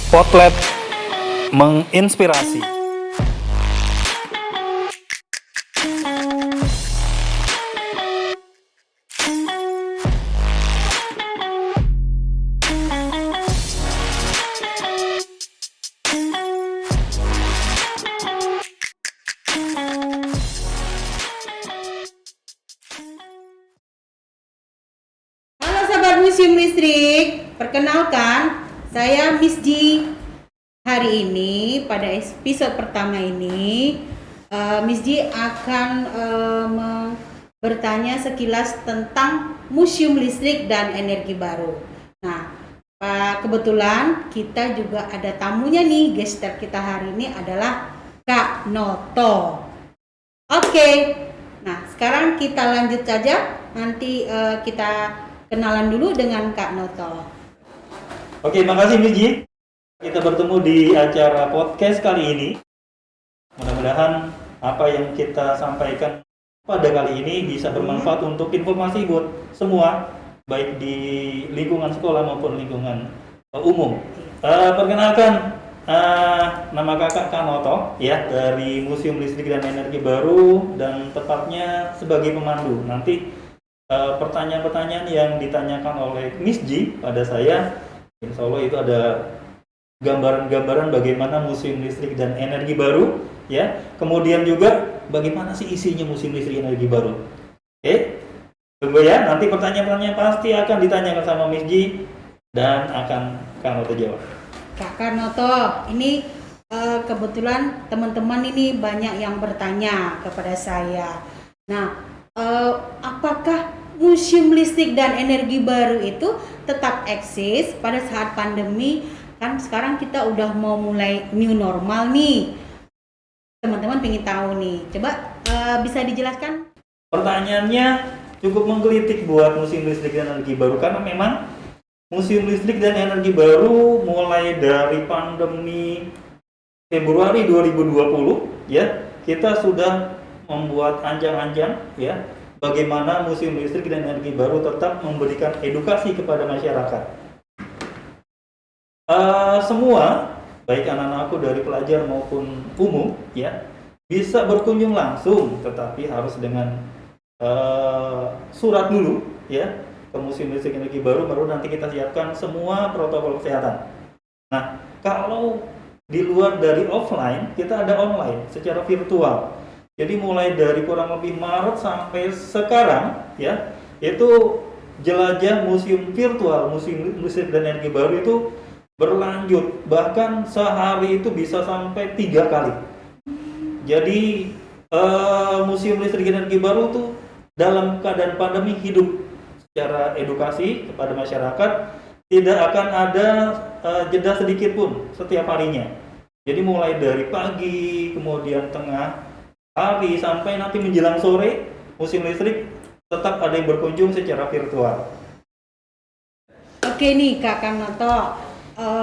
Spotlight menginspirasi. Halo sahabat Museum Listrik, perkenalkan saya Miss G. Hari ini pada episode pertama ini Miss G akan bertanya sekilas tentang Museum Listrik dan Energi Baru. Nah, kebetulan kita juga ada tamunya nih, gestar kita hari ini adalah Kak Noto. Oke, nah sekarang kita lanjut saja, nanti kita kenalan dulu dengan Kak Noto. Oke, makasih Miss Ji. Kita bertemu di acara podcast kali ini. Mudah-mudahan apa yang kita sampaikan pada kali ini bisa bermanfaat untuk informasi buat semua, baik di lingkungan sekolah maupun lingkungan umum. Perkenalkan, nama kakak Kak Noto ya, dari Museum Listrik dan Energi Baru, dan tepatnya sebagai pemandu. Nanti pertanyaan-pertanyaan yang ditanyakan oleh Miss Ji pada saya, insya Allah itu ada gambaran-gambaran bagaimana Museum Listrik dan Energi Baru ya. Kemudian juga bagaimana sih isinya Museum Listrik Energi Baru. Oke, tunggu ya, nanti pertanyaan-pertanyaan pasti akan ditanyakan sama Miss Ji dan akan Kak Noto jawab. Kak Noto, ini kebetulan teman-teman ini banyak yang bertanya kepada saya. Nah, apakah Museum Listrik dan Energi Baru itu tetap eksis pada saat pandemi? Kan sekarang kita udah mau mulai new normal nih. Teman-teman pengen tahu nih. Coba bisa dijelaskan? Pertanyaannya cukup menggelitik buat Museum Listrik dan Energi Baru, karena memang Museum Listrik dan Energi Baru mulai dari pandemi Februari 2020 ya, kita sudah membuat anjang-anjang ya, bagaimana Museum Listrik dan Energi Baru tetap memberikan edukasi kepada masyarakat. Semua, baik anak-anakku dari pelajar maupun umum ya, bisa berkunjung langsung, tetapi harus dengan surat dulu ya ke Museum Listrik Energi Baru, baru nanti kita siapkan semua protokol kesehatan. Nah, kalau di luar dari offline, kita ada online secara virtual. Jadi mulai dari kurang lebih Maret sampai sekarang ya, itu jelajah museum virtual Museum Listrik dan Energi Baru itu berlanjut, bahkan sehari itu bisa sampai 3 kali. Jadi Museum Listrik dan Energi Baru itu dalam keadaan pandemi hidup secara edukasi kepada masyarakat, tidak akan ada jeda sedikit pun setiap harinya. Jadi mulai dari pagi, kemudian tengah hari, sampai nanti menjelang sore, Museum Listrik tetap ada yang berkunjung secara virtual. Oke nih Kak Noto,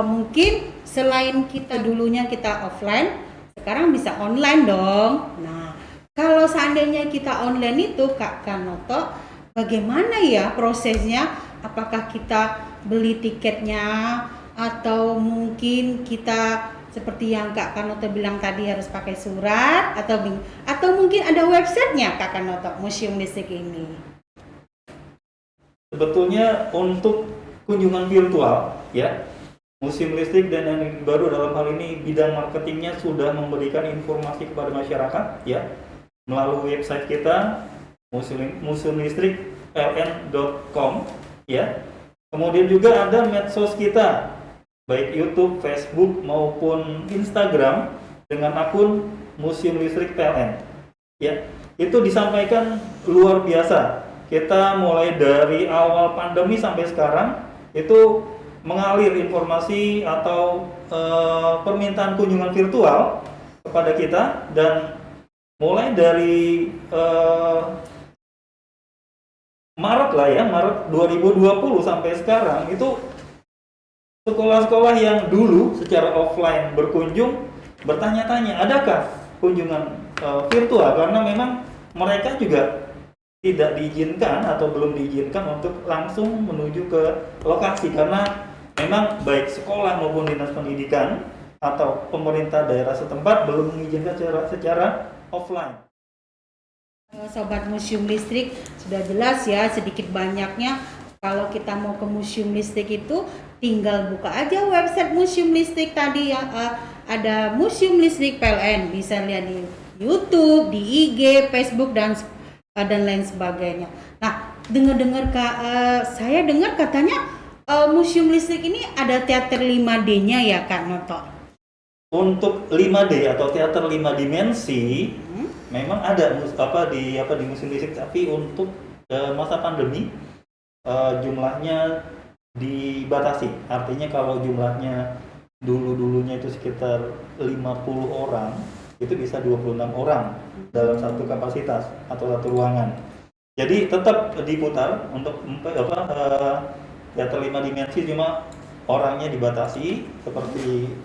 mungkin selain kita dulunya kita offline, sekarang bisa online dong. Nah, kalau seandainya kita online itu Kak Noto, bagaimana ya prosesnya? Apakah kita beli tiketnya atau mungkin kita seperti yang Kak Noto bilang tadi harus pakai surat, atau mungkin ada websitenya Kak Noto Museum Listrik ini? Sebetulnya untuk kunjungan virtual ya, Museum Listrik dan Energi Baru dalam hal ini bidang marketingnya sudah memberikan informasi kepada masyarakat ya, melalui website kita museumlistrikpln.com ya. Kemudian juga ada medsos kita, baik YouTube, Facebook maupun Instagram dengan akun Museum Listrik PLN. Ya, itu disampaikan luar biasa. Kita mulai dari awal pandemi sampai sekarang itu mengalir informasi atau permintaan kunjungan virtual kepada kita, dan mulai dari Maret lah ya, Maret 2020 sampai sekarang itu sekolah-sekolah yang dulu secara offline berkunjung bertanya-tanya, adakah kunjungan virtual, karena memang mereka juga tidak diizinkan atau belum diizinkan untuk langsung menuju ke lokasi, karena memang baik sekolah maupun dinas pendidikan atau pemerintah daerah setempat belum mengizinkan secara offline. Sobat Museum Listrik, sudah jelas ya sedikit banyaknya kalau kita mau ke Museum Listrik itu tinggal buka aja website Museum Listrik tadi yang ada Museum Listrik PLN, bisa lihat di YouTube, di IG, Facebook dan lain sebagainya. Nah, saya dengar katanya Museum Listrik ini ada teater 5D-nya ya Kak Noto? Untuk 5D atau teater 5 dimensi memang ada di Museum Listrik, tapi untuk masa pandemi jumlahnya dibatasi. Artinya kalau jumlahnya dulunya itu sekitar 50 orang, itu bisa 26 orang dalam satu kapasitas atau satu ruangan. Jadi tetap diputar untuk teater 5 dimensi, cuma orangnya dibatasi seperti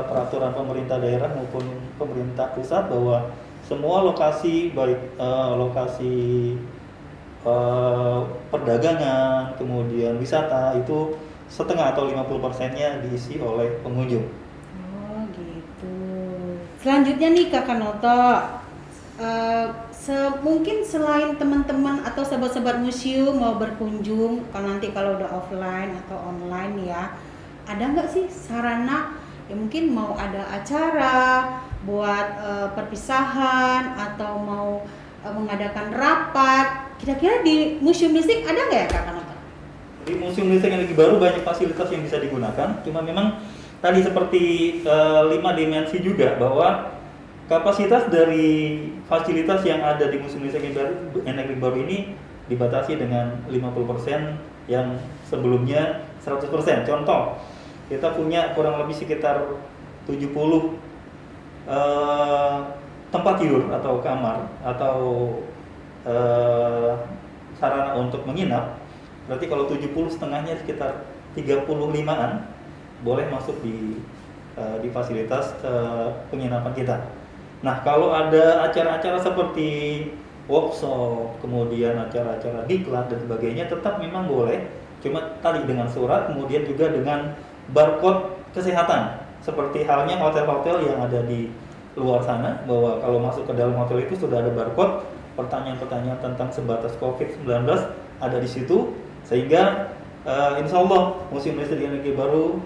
peraturan pemerintah daerah maupun pemerintah pusat bahwa semua lokasi baik lokasi perdagangan kemudian wisata itu setengah atau 50%-nya diisi oleh pengunjung. Oh gitu. Selanjutnya nih Kakak Noto, mungkin selain teman-teman atau sahabat-sahabat museum mau berkunjung kalau udah offline atau online ya, ada nggak sih sarana ya mungkin mau ada acara buat perpisahan atau mau mengadakan rapat, kira-kira di Museum Listrik ada nggak ya Kakak Noto? Di Museum Listrik Energi Baru banyak fasilitas yang bisa digunakan, cuma memang tadi seperti 5 dimensi juga bahwa kapasitas dari fasilitas yang ada di Museum Listrik Energi Baru ini dibatasi dengan 50% yang sebelumnya 100%. Contoh, kita punya kurang lebih sekitar 70 tempat tidur atau kamar atau sarana untuk menginap. Berarti kalau 70 setengahnya sekitar 35-an boleh masuk di fasilitas penginapan kita. Nah, kalau ada acara-acara seperti workshop, kemudian acara-acara diklat dan sebagainya tetap memang boleh, cuma tadi dengan surat, kemudian juga dengan barcode kesehatan. Seperti halnya hotel-hotel yang ada di luar sana, bahwa kalau masuk ke dalam hotel itu sudah ada barcode, pertanyaan-pertanyaan tentang sebatas COVID-19 ada di situ, sehingga insya Allah Museum Listrik Energi Baru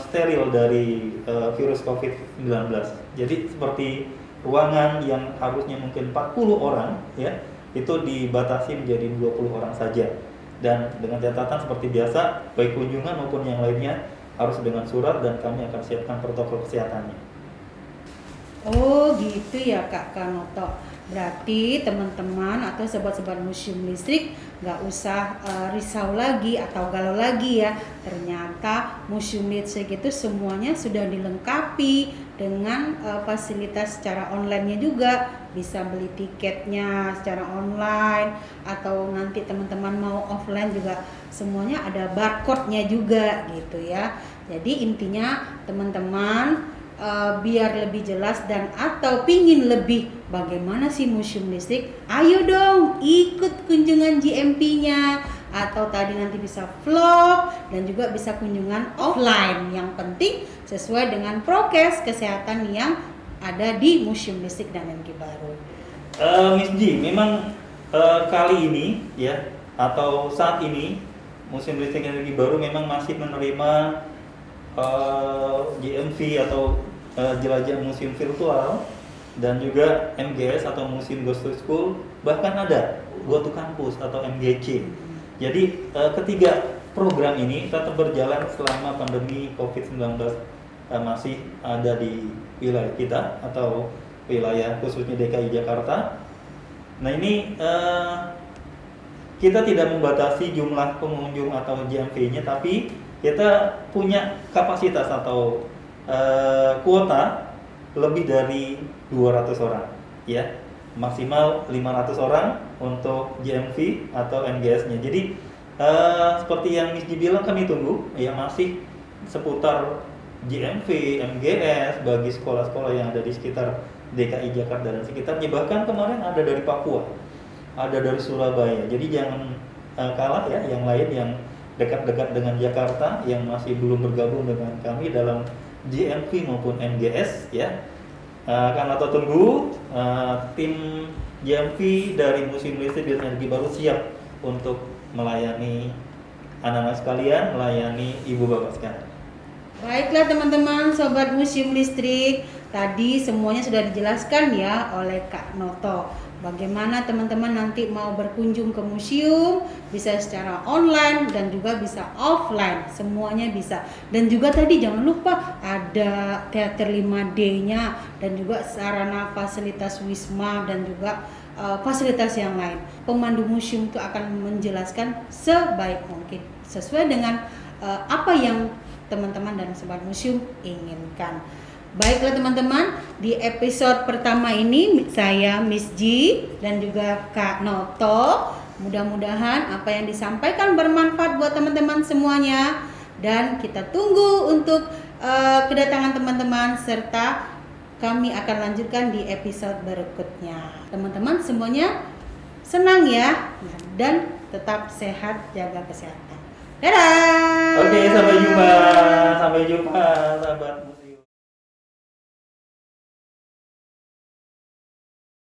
steril dari virus COVID-19. Jadi seperti ruangan yang harusnya mungkin 40 orang ya, itu dibatasi menjadi 20 orang saja. Dan dengan catatan seperti biasa, baik kunjungan maupun yang lainnya harus dengan surat dan kami akan siapkan protokol kesehatannya. Oh gitu ya Kak Kanoto. Berarti teman-teman atau sobat-sobat Museum Listrik nggak usah risau lagi atau galau lagi ya. Ternyata Museum Listrik itu semuanya sudah dilengkapi dengan fasilitas secara online-nya juga. Bisa beli tiketnya secara online atau nanti teman-teman mau offline juga semuanya ada barcode-nya juga gitu ya. Jadi intinya teman-teman biar lebih jelas dan atau pingin lebih bagaimana sih Museum Listrik, ayo dong ikut kunjungan GMP-nya atau tadi nanti bisa vlog dan juga bisa kunjungan offline, yang penting sesuai dengan prokes kesehatan yang ada di Museum Listrik dan Energi Baru. Miss Ji, memang kali ini ya atau saat ini Museum Listrik Energi Baru memang masih menerima GMV atau jelajah museum virtual dan juga MGS atau Museum Goes to School, bahkan ada Go to Campus atau MGC. Jadi ketiga program ini tetap berjalan selama pandemi COVID-19 masih ada di wilayah kita atau wilayah khususnya DKI Jakarta. Nah ini kita tidak membatasi jumlah pengunjung atau GMV-nya, tapi kita punya kapasitas atau kuota lebih dari 200 orang ya, maksimal 500 orang untuk GMV atau MGS-nya. Jadi seperti yang Miss Ji bilang, kami tunggu ya masih seputar GMV, MGS bagi sekolah-sekolah yang ada di sekitar DKI Jakarta dan sekitarnya. Bahkan kemarin ada dari Papua, ada dari Surabaya. Jadi jangan kalah ya yang lain yang dekat-dekat dengan Jakarta yang masih belum bergabung dengan kami dalam JMV maupun NGS ya. Karena tunggu tim JMV dari Museum Listrik dan Energi Baru siap untuk melayani anak-anak sekalian, melayani ibu bapak sekalian. Baiklah teman-teman sobat Museum Listrik, tadi semuanya sudah dijelaskan ya oleh Kak Noto. Bagaimana teman-teman nanti mau berkunjung ke museum, bisa secara online dan juga bisa offline, semuanya bisa. Dan juga tadi jangan lupa ada teater 5D-nya dan juga sarana fasilitas Wisma dan juga fasilitas yang lain. Pemandu museum itu akan menjelaskan sebaik mungkin sesuai dengan apa yang teman-teman dan sobat museum inginkan. Baiklah teman-teman, di episode pertama ini saya Miss G dan juga Kak Noto. Mudah-mudahan apa yang disampaikan bermanfaat buat teman-teman semuanya, dan kita tunggu untuk kedatangan teman-teman serta kami akan lanjutkan di episode berikutnya. Teman-teman semuanya senang ya, dan tetap sehat, jaga kesehatan. Dadah. Oke, sampai jumpa sahabat musik.